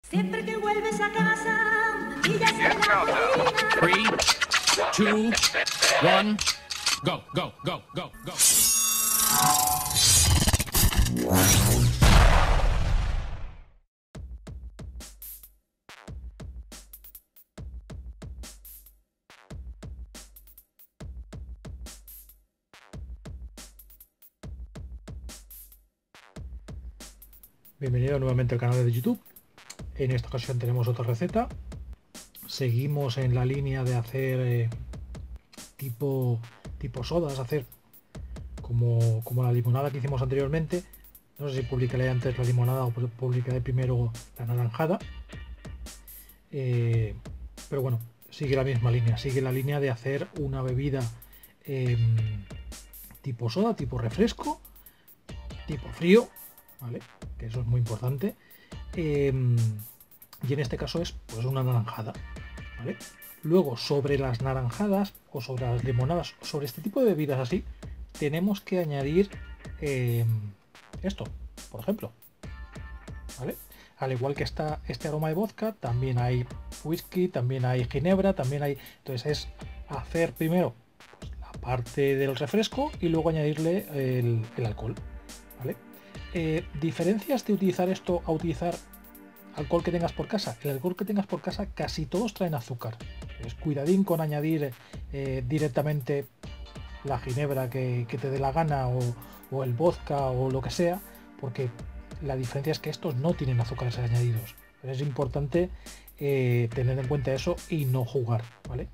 Siempre que vuelves a casa, pillas en la cocina. 3, 2, 1, go, go, go, go, go. Bienvenido nuevamente al canal de YouTube. En esta ocasión tenemos otra receta. Seguimos en la línea de hacer tipo sodas, hacer como la limonada que hicimos anteriormente. No sé si publicaré antes la limonada o publicaré primero la naranjada. Pero bueno, sigue la misma línea. Sigue la línea de hacer una bebida tipo soda, tipo refresco, tipo frío, ¿vale? Que eso es muy importante. Y en este caso es pues una naranjada, ¿vale? Luego, sobre las naranjadas o sobre las limonadas, sobre este tipo de bebidas así, tenemos que añadir esto, por ejemplo, ¿vale? Al igual que está este aroma de vodka, también hay whisky, también hay ginebra, también hay... Entonces es hacer primero pues, la parte del refresco y luego añadirle el alcohol, ¿vale? Diferencias de utilizar esto a utilizar alcohol que tengas por casa. El alcohol que tengas por casa casi todos traen azúcar. Es cuidadín con añadir directamente la ginebra que te dé la gana o el vodka o lo que sea, porque la diferencia es que estos no tienen azúcares añadidos. Pero es importante tener en cuenta eso y no jugar, ¿vale?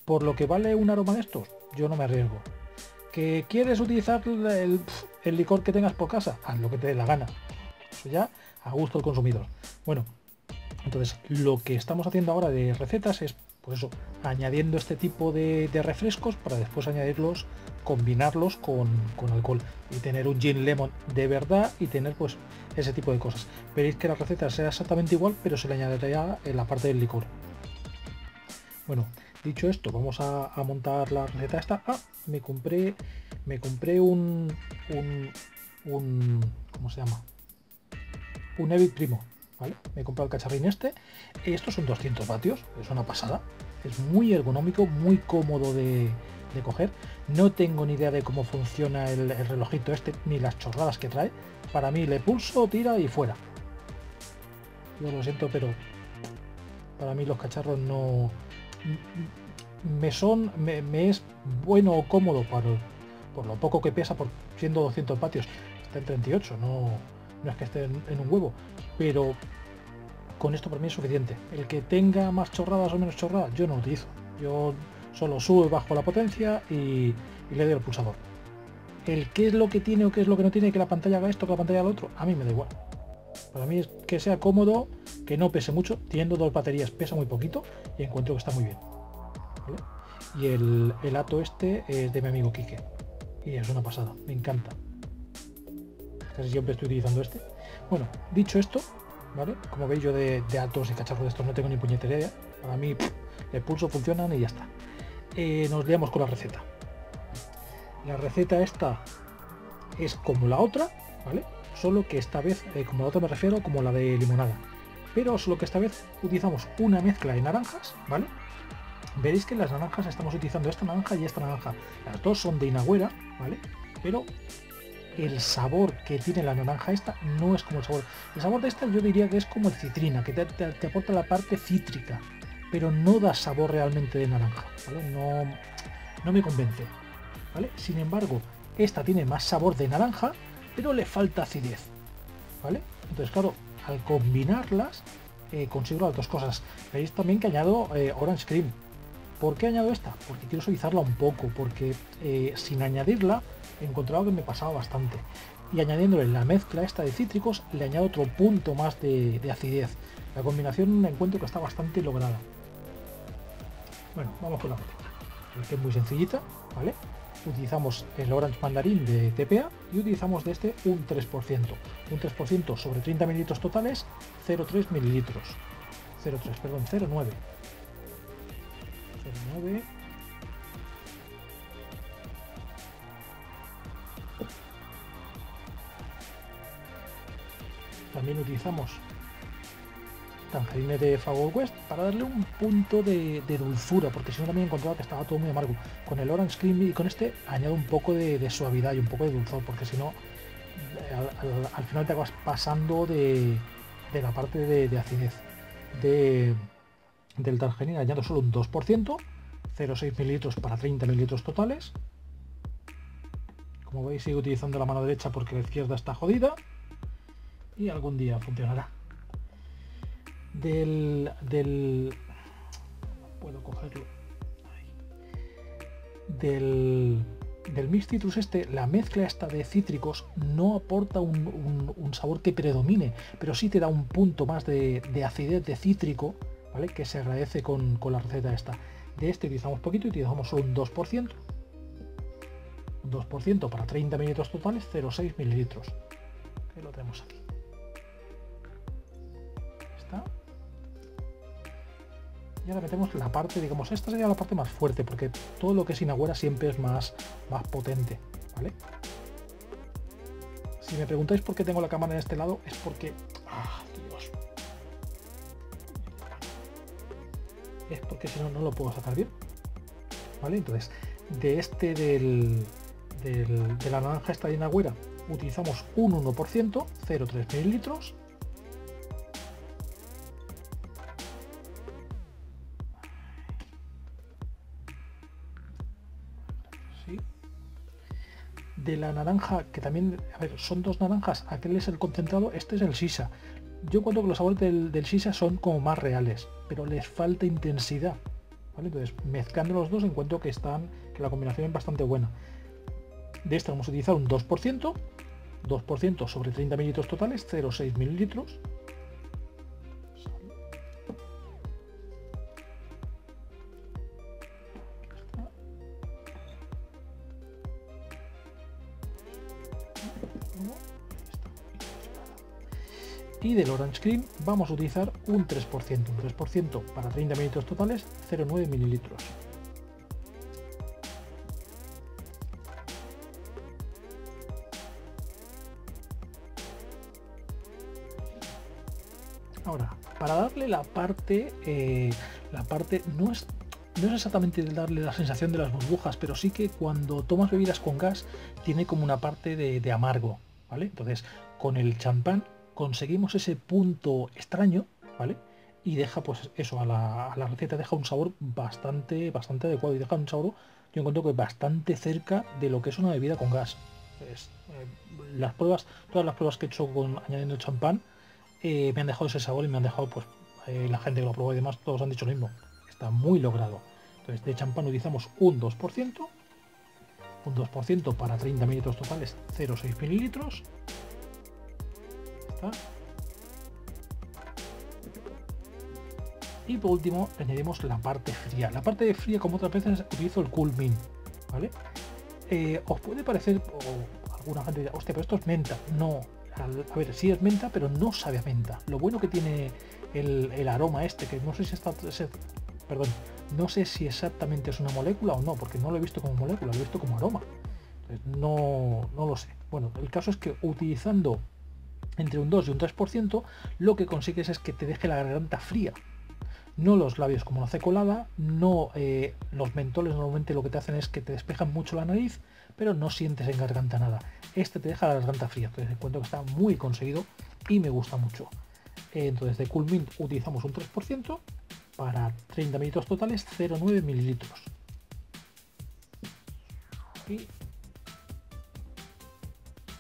Por lo que vale un aroma de estos, yo no me arriesgo. ¿Que quieres utilizar el licor que tengas por casa? Haz lo que te dé la gana. Eso ya a gusto del consumidor. Bueno, entonces lo que estamos haciendo ahora de recetas es, pues eso, añadiendo este tipo de refrescos para después añadirlos, combinarlos con alcohol y tener un gin lemon de verdad y tener pues ese tipo de cosas. Veréis que la receta sea exactamente igual, pero se le añadirá en la parte del licor. Bueno, dicho esto, vamos a montar la receta esta. Me compré un ¿cómo se llama? Un Evit Primo, ¿vale? Me he comprado el cacharrín este. Estos son 200 vatios, es una pasada. Es muy ergonómico, muy cómodo de coger. No tengo ni idea de cómo funciona el relojito este, ni las chorradas que trae. Para mí le pulso, tira y fuera. Yo lo siento, pero para mí los cacharros no... Me es bueno o cómodo por lo poco que pesa, por siendo 200 vatios. Está en 38, no es que esté en un huevo, pero con esto para mí es suficiente. El que tenga más chorradas o menos chorradas, yo no lo utilizo. Yo solo subo y bajo la potencia y le doy al pulsador. El qué es lo que tiene o qué es lo que no tiene, que la pantalla haga esto, que la pantalla haga lo otro, a mí me da igual. Para mí es que sea cómodo, que no pese mucho. Teniendo 2 baterías pesa muy poquito y encuentro que está muy bien, ¿vale? Y el hato este es de mi amigo Quique y es una pasada, me encanta. Casi siempre estoy utilizando este. Bueno, dicho esto, ¿vale? Como veis, yo de atos y cacharros de estos no tengo ni puñetera idea. Para mí, el pulso funcionan y ya está. Nos liamos con la receta. La receta esta es como la otra, ¿vale? Solo que esta vez, como la otra me refiero, como la de limonada. Pero solo que esta vez utilizamos una mezcla de naranjas, ¿vale? Veréis que las naranjas estamos utilizando esta naranja y esta naranja. Las dos son de Inagüera, ¿vale? Pero el sabor que tiene la naranja esta no es como el sabor. El sabor de esta yo diría que es como el citrina, que te aporta la parte cítrica, pero no da sabor realmente de naranja, ¿vale? No me convence, ¿vale? Sin embargo, esta tiene más sabor de naranja, pero le falta acidez, ¿vale? Entonces, claro, al combinarlas consigo las dos cosas. Veis también que añado Orange Cream. ¿Por qué añado esta? Porque quiero suavizarla un poco, porque sin añadirla he encontrado que me pasaba bastante. Y añadiéndole la mezcla esta de cítricos, le añado otro punto más de acidez. La combinación encuentro que está bastante lograda. Bueno, vamos con la receta, que es muy sencillita, ¿vale? Utilizamos el Orange Mandarín de TPA y utilizamos de este un 3%. Un 3% sobre 30 mililitros totales, 0,3 mililitros. 0,3, perdón, 0,9. 0,9. También utilizamos Tangerine de Far West, para darle un punto de dulzura, porque si no también encontraba que estaba todo muy amargo. Con el Orange Cream y con este añado un poco de suavidad y un poco de dulzor, porque si no, al final te acabas pasando de la parte de acidez. Del Tangerine añado solo un 2%, 0,6 mililitros para 30 mililitros totales. Como veis, sigo utilizando la mano derecha porque la izquierda está jodida y algún día funcionará. Puedo cogerlo. Del Mix Citrus la mezcla esta de cítricos no aporta un sabor que predomine, pero sí te da un punto más de acidez de cítrico, ¿vale? Que se agradece con la receta esta. De este utilizamos poquito y utilizamos solo un 2%. 2% para 30 mililitros totales, 0,6 mililitros. Que lo tenemos aquí. Está. Y ahora metemos la parte, digamos, esta sería la parte más fuerte, porque todo lo que es Inagüera siempre es más potente, ¿vale? Si me preguntáis por qué tengo la cámara en este lado, es porque... ¡Ah, Dios! Es porque si no, no lo puedo sacar bien, ¿vale? Entonces, de la naranja esta de Inagüera utilizamos un 1%, 0,3 mililitros. Sí. De la naranja, que también, a ver, son dos naranjas, aquel es el concentrado, este es el sisa. Yo encuentro que los sabores del sisa son como más reales, pero les falta intensidad, ¿vale? Entonces, mezclando los dos encuentro que la combinación es bastante buena. De esta vamos a utilizar un 2%, 2% sobre 30 mililitros totales, 0,6 mililitros. Y del Orange Cream vamos a utilizar un 3%, para 30 mililitros totales, 0,9 mililitros. Ahora, para darle la parte no es exactamente darle la sensación de las burbujas, pero sí que cuando tomas bebidas con gas tiene como una parte de amargo, ¿vale? Entonces, con el champán conseguimos ese punto extraño, ¿vale? Y deja, pues eso, a la receta deja un sabor bastante adecuado y deja un sabor, yo encuentro que bastante cerca de lo que es una bebida con gas. Pues, todas las pruebas que he hecho añadiendo champán me han dejado ese sabor y me han dejado, pues, la gente que lo probó y demás, todos han dicho lo mismo. Está muy logrado. Entonces, de champán utilizamos un 2%, para 30 mililitros totales, 0,6 mililitros. Está. Y por último añadimos la parte fría. La parte fría, como otras veces, utilizo el Cool Mint, ¿vale? Os puede parecer, o alguna gente dirá, hostia, pero esto es menta. No, a ver, sí es menta, pero no sabe a menta. Lo bueno que tiene el aroma este, que no sé si no sé si exactamente es una molécula o no, porque no lo he visto como molécula, lo he visto como aroma. Entonces, no lo sé. Bueno, el caso es que utilizando entre un 2 y un 3%, lo que consigues es que te deje la garganta fría. No los labios como la C colada, no los mentoles normalmente lo que te hacen es que te despejan mucho la nariz, pero no sientes en garganta nada. Este te deja la garganta fría, entonces encuentro que está muy conseguido y me gusta mucho. Entonces de Cool Mint utilizamos un 3%, para 30 mililitros totales, 0,9 mililitros.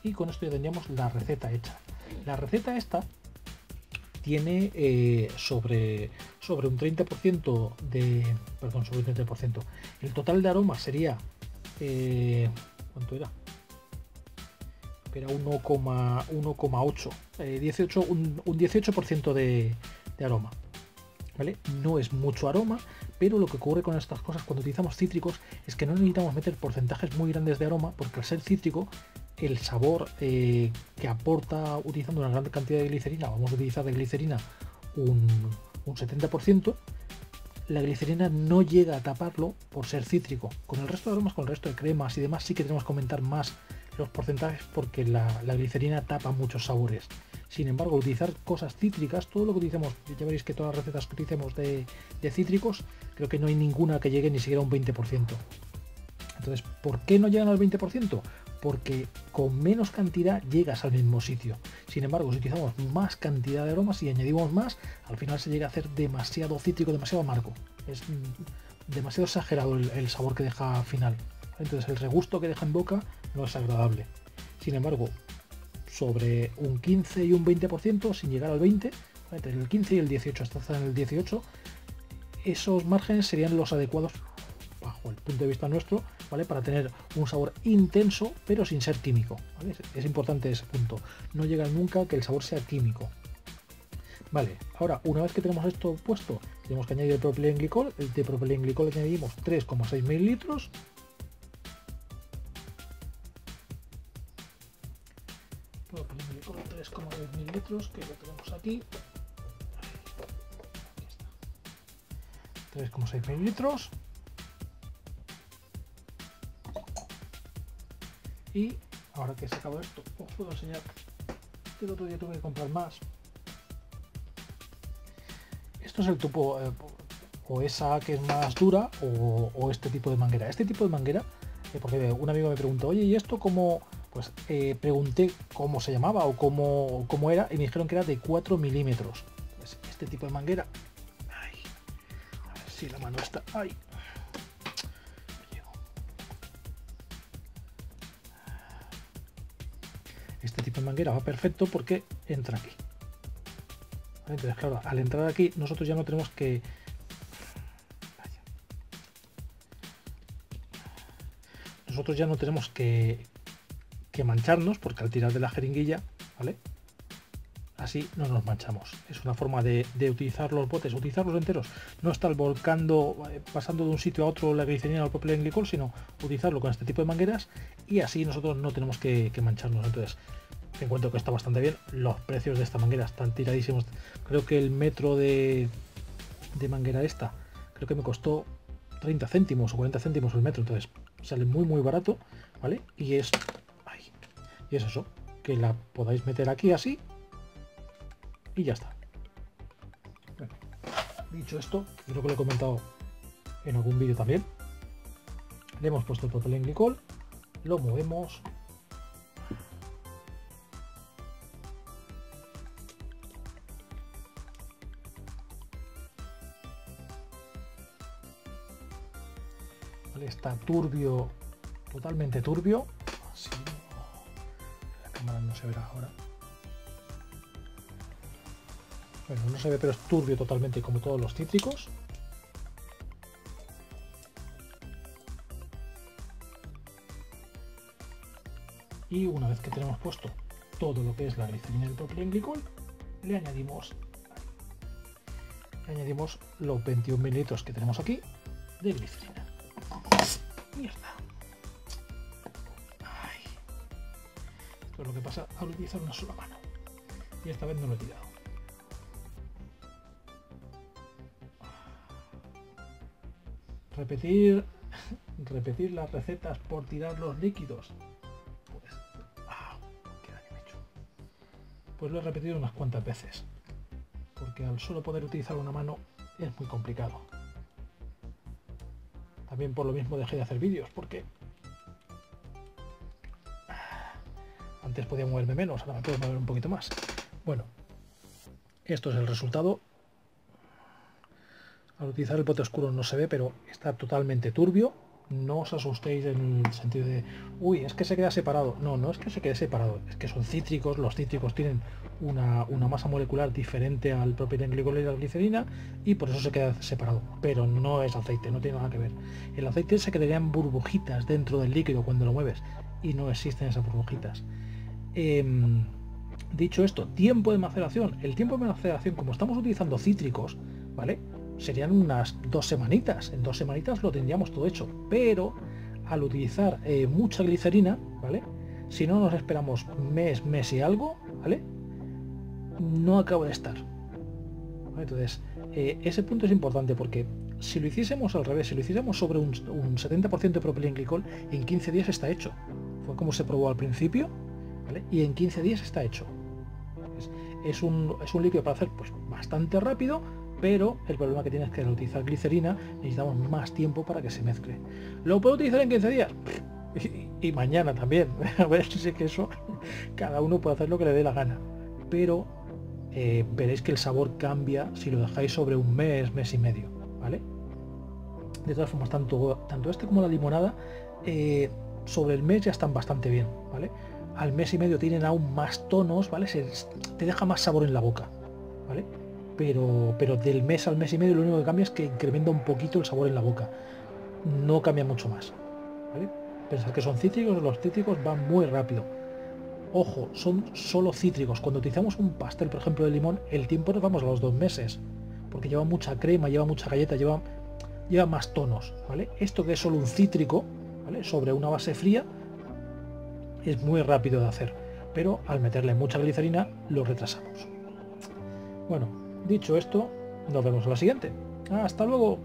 Y con esto ya tendríamos la receta hecha. La receta esta tiene sobre un 30% sobre un 30%. El total de aroma sería ¿cuánto era? Era 1,8, un 18% de aroma, ¿vale? No es mucho aroma, pero lo que ocurre con estas cosas cuando utilizamos cítricos es que no necesitamos meter porcentajes muy grandes de aroma, porque al ser cítrico el sabor que aporta utilizando una gran cantidad de glicerina, vamos a utilizar de glicerina un 70%, la glicerina no llega a taparlo por ser cítrico. Con el resto de aromas, con el resto de cremas y demás, sí que tenemos que aumentar más los porcentajes porque la glicerina tapa muchos sabores. Sin embargo, utilizar cosas cítricas, todo lo que utilicemos, ya veréis que todas las recetas que utilicemos de cítricos, creo que no hay ninguna que llegue ni siquiera a un 20%. Entonces, ¿por qué no llegan al 20%? Porque con menos cantidad llegas al mismo sitio. Sin embargo, si utilizamos más cantidad de aromas y añadimos más, al final se llega a hacer demasiado cítrico, demasiado amargo. Es demasiado exagerado el sabor que deja al final. Entonces, el regusto que deja en boca no es agradable. Sin embargo, sobre un 15 y un 20%, sin llegar al 20%, entre el 15 y el 18, hasta en el 18, esos márgenes serían los adecuados bajo el punto de vista nuestro, ¿vale? Para tener un sabor intenso pero sin ser químico, ¿vale? Es importante ese punto, no llega nunca que el sabor sea químico. Vale, ahora una vez que tenemos esto puesto, tenemos que añadir el propilenglicol. El de propilenglicol que añadimos 3,6 mililitros. Propilenglicol 3,6 mililitros, que lo tenemos aquí. 3,6 mililitros. Y ahora que he sacado esto, os puedo enseñar que el otro día tuve que comprar más. Esto es el tubo, o esa que es más dura, o este tipo de manguera. Este tipo de manguera, porque un amigo me preguntó, oye, ¿y esto cómo? Pues pregunté cómo se llamaba o cómo era, y me dijeron que era de 4 milímetros. Pues este tipo de manguera. Ay, a ver si la mano está. Ay. Este tipo de manguera va perfecto porque entra aquí. Entonces, claro, al entrar aquí nosotros ya no tenemos que... Nosotros ya no tenemos que mancharnos, porque al tirar de la jeringuilla, ¿vale? Así no nos manchamos. Es una forma de utilizar los botes, utilizarlos enteros. No estar volcando, pasando de un sitio a otro la glicerina o el propilenglicol, sino utilizarlo con este tipo de mangueras, y así nosotros no tenemos que mancharnos. Entonces, te encuentro que está bastante bien. Los precios de esta manguera están tiradísimos. Creo que el metro de manguera esta, creo que me costó 30 céntimos o 40 céntimos el metro. Entonces, sale muy barato, ¿vale? Y es eso, que la podáis meter aquí así y ya está. Bueno, dicho esto, creo que lo he comentado en algún vídeo también. Le hemos puesto el propilenglicol, lo movemos. Vale, está turbio, totalmente turbio. Así, la cámara no se verá ahora. Bueno, no se ve, pero es turbio totalmente, como todos los cítricos. Y una vez que tenemos puesto todo lo que es la glicerina y el propilenglicol, le añadimos los 21 mililitros que tenemos aquí de glicerina. Y ya está. Ay. Esto es lo que pasa al utilizar una sola mano. Y esta vez no lo he tirado. Repetir las recetas por tirar los líquidos. Pues, qué daño me he hecho. Pues lo he repetido unas cuantas veces. Porque al solo poder utilizar una mano es muy complicado. También por lo mismo dejé de hacer vídeos, porque antes podía moverme menos, ahora me puedo mover un poquito más. Bueno, esto es el resultado. Al utilizar el bote oscuro no se ve, pero está totalmente turbio. No os asustéis en el sentido de, uy, es que se queda separado. No, no es que se quede separado, es que son cítricos. Los cítricos tienen una masa molecular diferente al propilenglicol y la glicerina, y por eso se queda separado. Pero no es aceite, no tiene nada que ver. El aceite se quedarían burbujitas dentro del líquido cuando lo mueves, y no existen esas burbujitas. Dicho esto, tiempo de maceración. El tiempo de maceración, como estamos utilizando cítricos, ¿vale? Serían unas 2 semanitas. En 2 semanitas lo tendríamos todo hecho, pero al utilizar mucha glicerina, ¿vale? Si no nos esperamos mes y algo, ¿vale? No acaba de estar. ¿Vale? Entonces, ese punto es importante, porque si lo hiciésemos al revés, si lo hiciésemos sobre un 70% de propilenglicol, en 15 días está hecho. fue como se probó al principio, ¿vale? Y en 15 días está hecho. Es un líquido para hacer pues bastante rápido, pero el problema que tiene es que al utilizar glicerina necesitamos más tiempo para que se mezcle. ¿Lo puedo utilizar en 15 días? Y mañana también. A ver si es que eso, cada uno puede hacer lo que le dé la gana. Pero veréis que el sabor cambia si lo dejáis sobre un mes, mes y medio, ¿vale? De todas formas, tanto este como la limonada, sobre el mes ya están bastante bien, ¿vale? Al mes y medio tienen aún más tonos, ¿vale? Te deja más sabor en la boca, ¿vale? Pero del mes al mes y medio lo único que cambia es que incrementa un poquito el sabor en la boca. No cambia mucho más, ¿vale? Pensad que son cítricos, los cítricos van muy rápido. Ojo, son solo cítricos. Cuando utilizamos un pastel, por ejemplo, de limón, el tiempo nos vamos a los 2 meses. Porque lleva mucha crema, lleva mucha galleta, lleva más tonos, ¿vale? Esto que es solo un cítrico, ¿vale? Sobre una base fría, es muy rápido de hacer. Pero al meterle mucha glicerina, lo retrasamos. Bueno, dicho esto, nos vemos en la siguiente. ¡Hasta luego!